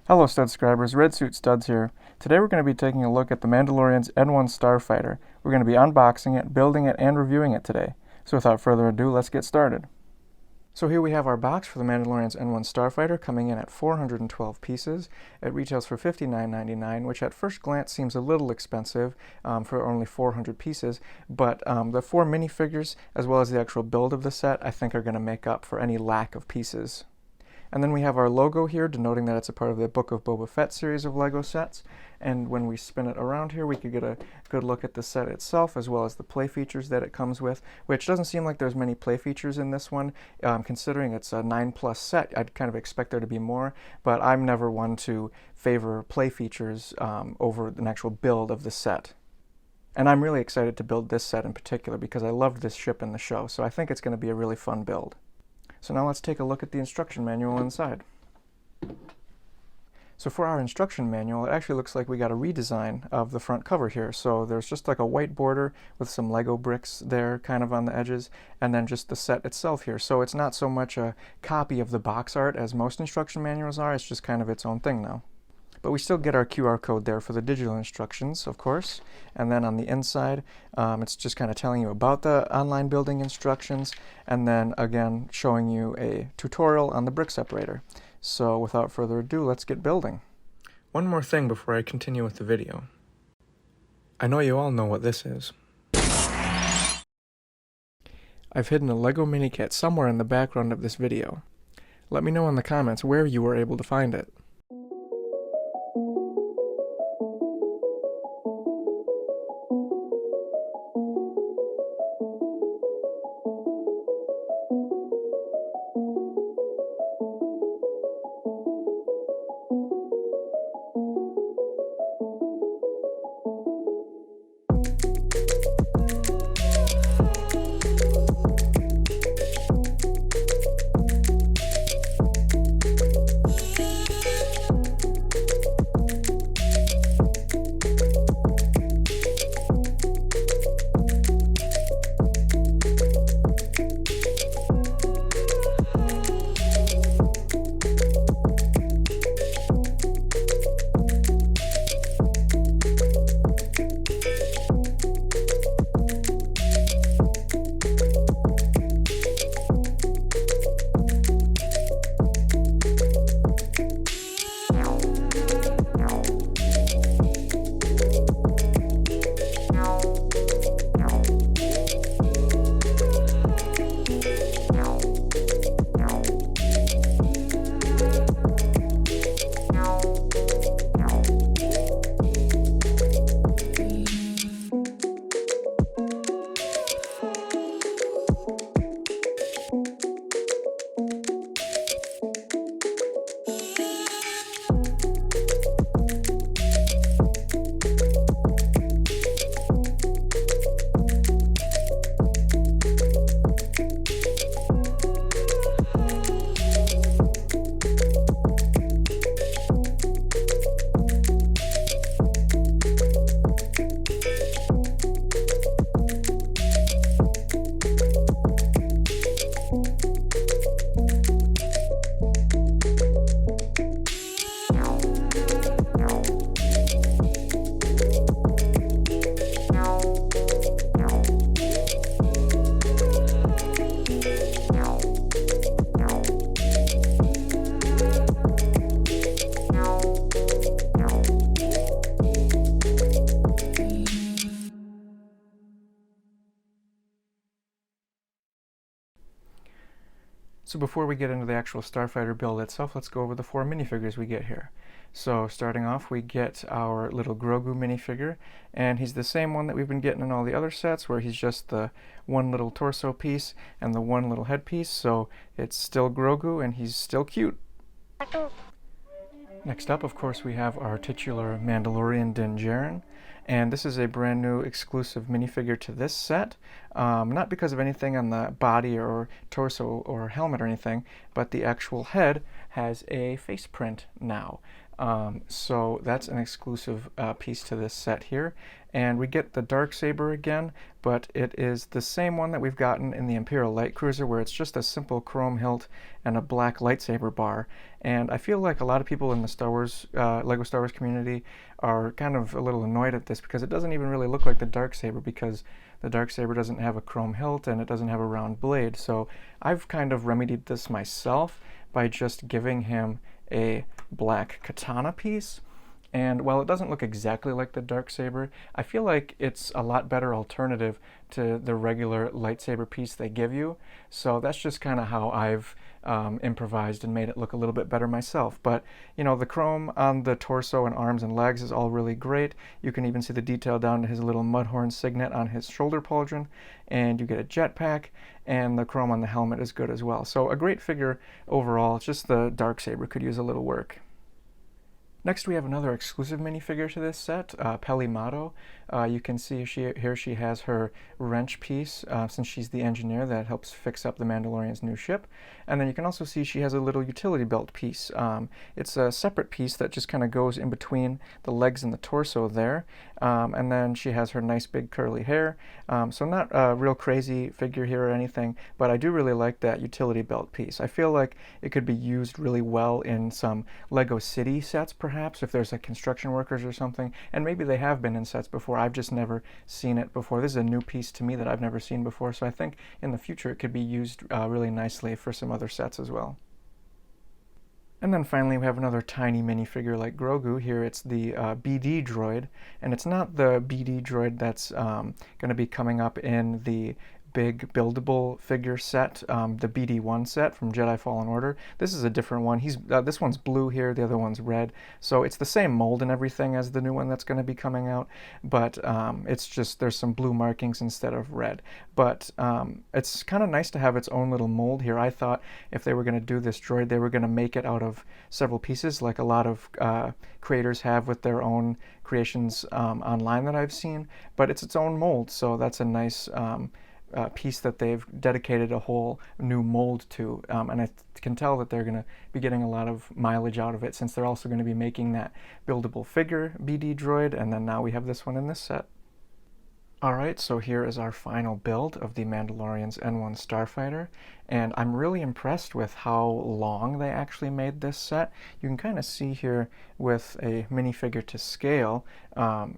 Hello Stud-Scribers, Red Suit Studs here. Today we're going to be taking a look at the Mandalorian's N-1 Starfighter. We're going to be unboxing it, building it, and reviewing it today. So without further ado, let's get started. So here we have our box for the Mandalorian's N-1 Starfighter, coming in at 412 pieces. It retails for $59.99, which at first glance seems a little expensive for only 400 pieces, but the 4 minifigures, as well as the actual build of the set, I think are going to make up for any lack of pieces. And then we have our logo here, denoting that it's a part of the Book of Boba Fett series of LEGO sets. And when we spin it around here, we could get a good look at the set itself, as well as the play features that it comes with, which doesn't seem like there's many play features in this one. Considering it's a 9+ set, I'd kind of expect there to be more, but I'm never one to favor play features over an actual build of the set. And I'm really excited to build this set in particular because I loved this ship in the show, so I think it's going to be a really fun build. So now let's take a look at the instruction manual inside. So for our instruction manual, it actually looks like we got a redesign of the front cover here. So there's just like a white border with some Lego bricks there kind of on the edges, and then just the set itself here. So it's not so much a copy of the box art as most instruction manuals are, it's just kind of its own thing now. But we still get our QR code there for the digital instructions, of course. And then on the inside, it's just kind of telling you about the online building instructions, and then again showing you a tutorial on the brick separator. So without further ado, let's get building. One more thing before I continue with the video. I know you all know what this is. I've hidden a LEGO Minikit somewhere in the background of this video. Let me know in the comments where you were able to find it. So before we get into the actual Starfighter build itself, let's go over the 4 minifigures we get here. So starting off, we get our little Grogu minifigure, and he's the same one that we've been getting in all the other sets, where he's just the one little torso piece and the one little head piece, so it's still Grogu and he's still cute. Next up, of course, we have our titular Mandalorian Din Djarin, and this is a brand new exclusive minifigure to this set. not because of anything on the body or torso or helmet or anything, but the actual head has a face print now. So that's an exclusive piece to this set here. And we get the Darksaber again, but it is the same one that we've gotten in the Imperial Light Cruiser, where it's just a simple chrome hilt and a black lightsaber bar. And I feel like a lot of people in the Star Wars, LEGO Star Wars community are kind of a little annoyed at this, because it doesn't even really look like the Darksaber, because the Darksaber doesn't have a chrome hilt and it doesn't have a round blade. So I've kind of remedied this myself by just giving him a black katana piece. And while it doesn't look exactly like the Darksaber, I feel like it's a lot better alternative to the regular lightsaber piece they give you. So that's just kind of how I've improvised and made it look a little bit better myself. But, you know, the chrome on the torso and arms and legs is all really great. You can even see the detail down to his little mudhorn signet on his shoulder pauldron, and you get a jetpack, and the chrome on the helmet is good as well. So a great figure overall. It's just the Darksaber could use a little work. Next, we have another exclusive minifigure to this set, Pelimato. You can see here she has her wrench piece, since she's the engineer that helps fix up the Mandalorian's new ship. And then you can also see she has a little utility belt piece. It's a separate piece that just kind of goes in between the legs and the torso there. And then she has her nice big curly hair. So not a real crazy figure here or anything, but I do really like that utility belt piece. I feel like it could be used really well in some LEGO City sets, perhaps, if there's like construction workers or something. And maybe they have been in sets before. I've just never seen it before. This is a new piece to me that I've never seen before, so I think in the future it could be used really nicely for some other sets as well. And then finally we have another tiny minifigure like Grogu. Here it's the BD droid, and it's not the BD droid that's going to be coming up in the big buildable figure set, the BD1 set from Jedi Fallen Order. This is a different one. This one's blue here, the other one's red. So it's the same mold and everything as the new one that's going to be coming out, but it's just there's some blue markings instead of red. But it's kind of nice to have its own little mold here. I thought if they were going to do this droid, they were going to make it out of several pieces, like a lot of creators have with their own creations online that I've seen. But it's its own mold, so that's a nice piece that they've dedicated a whole new mold to, and I can tell that they're going to be getting a lot of mileage out of it, since they're also going to be making that buildable figure BD droid, and then now we have this one in this set. Alright, so here is our final build of the Mandalorian's N-1 Starfighter, and I'm really impressed with how long they actually made this set. You can kind of see here with a minifigure to scale,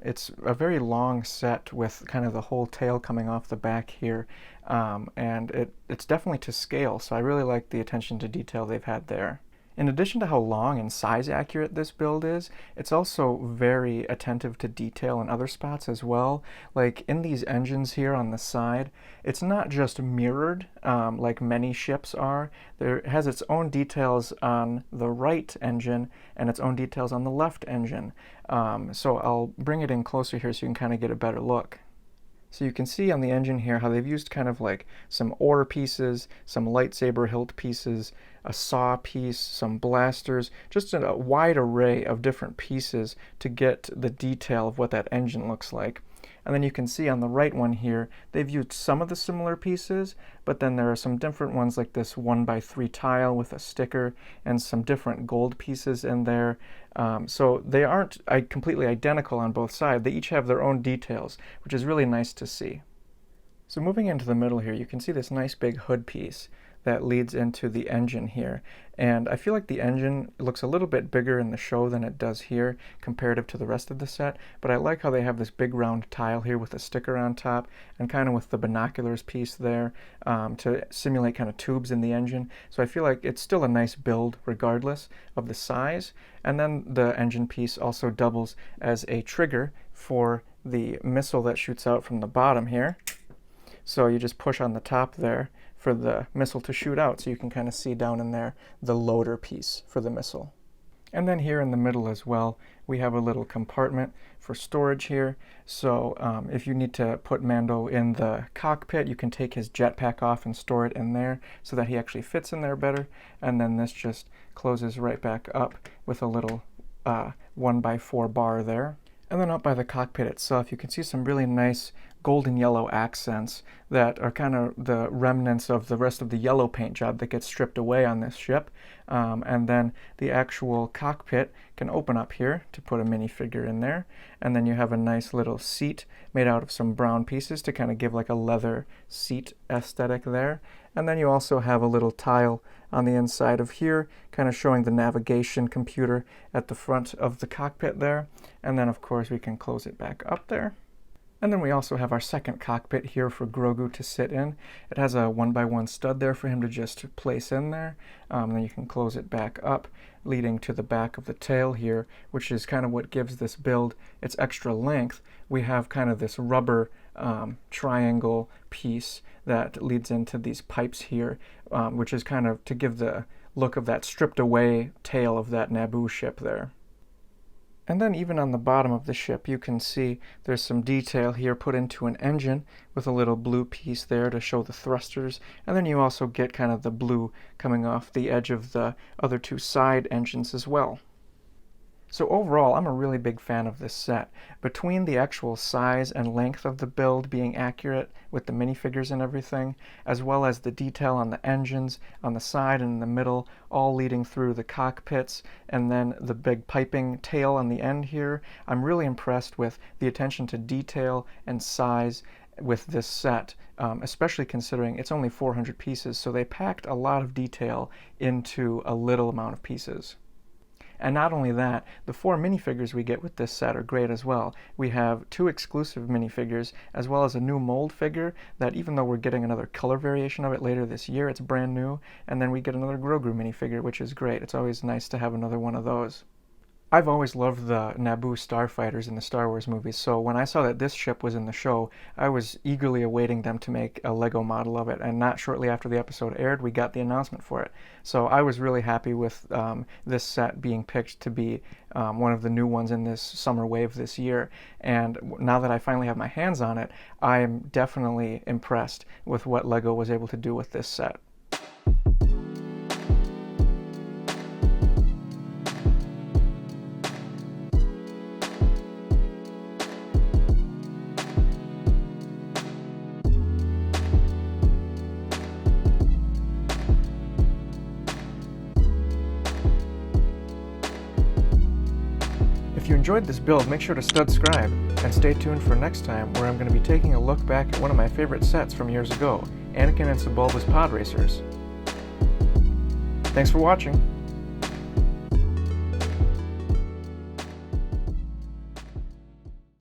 it's a very long set with kind of the whole tail coming off the back here, and it's definitely to scale, so I really like the attention to detail they've had there. In addition to how long and size accurate this build is, it's also very attentive to detail in other spots as well. Like in these engines here on the side, it's not just mirrored like many ships are. It has its own details on the right engine and its own details on the left engine. So I'll bring it in closer here so you can kind of get a better look. So you can see on the engine here how they've used kind of like some ore pieces, some lightsaber hilt pieces, a saw piece, some blasters, just a wide array of different pieces to get the detail of what that engine looks like. And then you can see on the right one here, they've used some of the similar pieces, but then there are some different ones like this 1x3 tile with a sticker and some different gold pieces in there. So they aren't completely identical on both sides. They each have their own details, which is really nice to see. So moving into the middle here, you can see this nice big hood piece that leads into the engine here. And I feel like the engine looks a little bit bigger in the show than it does here comparative to the rest of the set, but I like how they have this big round tile here with a sticker on top and kind of with the binoculars piece there to simulate kind of tubes in the engine. So I feel like it's still a nice build regardless of the size. And then the engine piece also doubles as a trigger for the missile that shoots out from the bottom here. So you just push on the top there for the missile to shoot out, so you can kind of see down in there the loader piece for the missile. And then here in the middle as well, we have a little compartment for storage here. So if you need to put Mando in the cockpit, you can take his jetpack off and store it in there so that he actually fits in there better. And then this just closes right back up with a little 1x4 bar there. And then up by the cockpit itself, you can see some really nice golden yellow accents that are kind of the remnants of the rest of the yellow paint job that gets stripped away on this ship. And then the actual cockpit can open up here to put a minifigure in there. And then you have a nice little seat made out of some brown pieces to kind of give like a leather seat aesthetic there. And then you also have a little tile on the inside of here, kind of showing the navigation computer at the front of the cockpit there. And then of course we can close it back up there. And then we also have our second cockpit here for Grogu to sit in. It has a 1x1 stud there for him to just place in there. And then you can close it back up, leading to the back of the tail here, which is kind of what gives this build its extra length. We have kind of this rubber triangle piece that leads into these pipes here, which is kind of to give the look of that stripped away tail of that Naboo ship there. And then even on the bottom of the ship, you can see there's some detail here put into an engine with a little blue piece there to show the thrusters. And then you also get kind of the blue coming off the edge of the other two side engines as well. So overall, I'm a really big fan of this set. Between the actual size and length of the build being accurate with the minifigures and everything, as well as the detail on the engines, on the side and in the middle, all leading through the cockpits, and then the big piping tail on the end here, I'm really impressed with the attention to detail and size with this set, especially considering it's only 400 pieces, so they packed a lot of detail into a little amount of pieces. And not only that, the 4 minifigures we get with this set are great as well. We have 2 exclusive minifigures, as well as a new mold figure that, even though we're getting another color variation of it later this year, it's brand new. And then we get another Grogu minifigure, which is great. It's always nice to have another one of those. I've always loved the Naboo Starfighters in the Star Wars movies, so when I saw that this ship was in the show, I was eagerly awaiting them to make a LEGO model of it, and not shortly after the episode aired, we got the announcement for it. So I was really happy with this set being picked to be one of the new ones in this summer wave this year, and now that I finally have my hands on it, I am definitely impressed with what LEGO was able to do with this set. If you enjoyed this build, make sure to Stud-Scribe, and stay tuned for next time, where I'm going to be taking a look back at one of my favorite sets from years ago, Anakin and Sebulba's Pod Racers. Thanks for watching!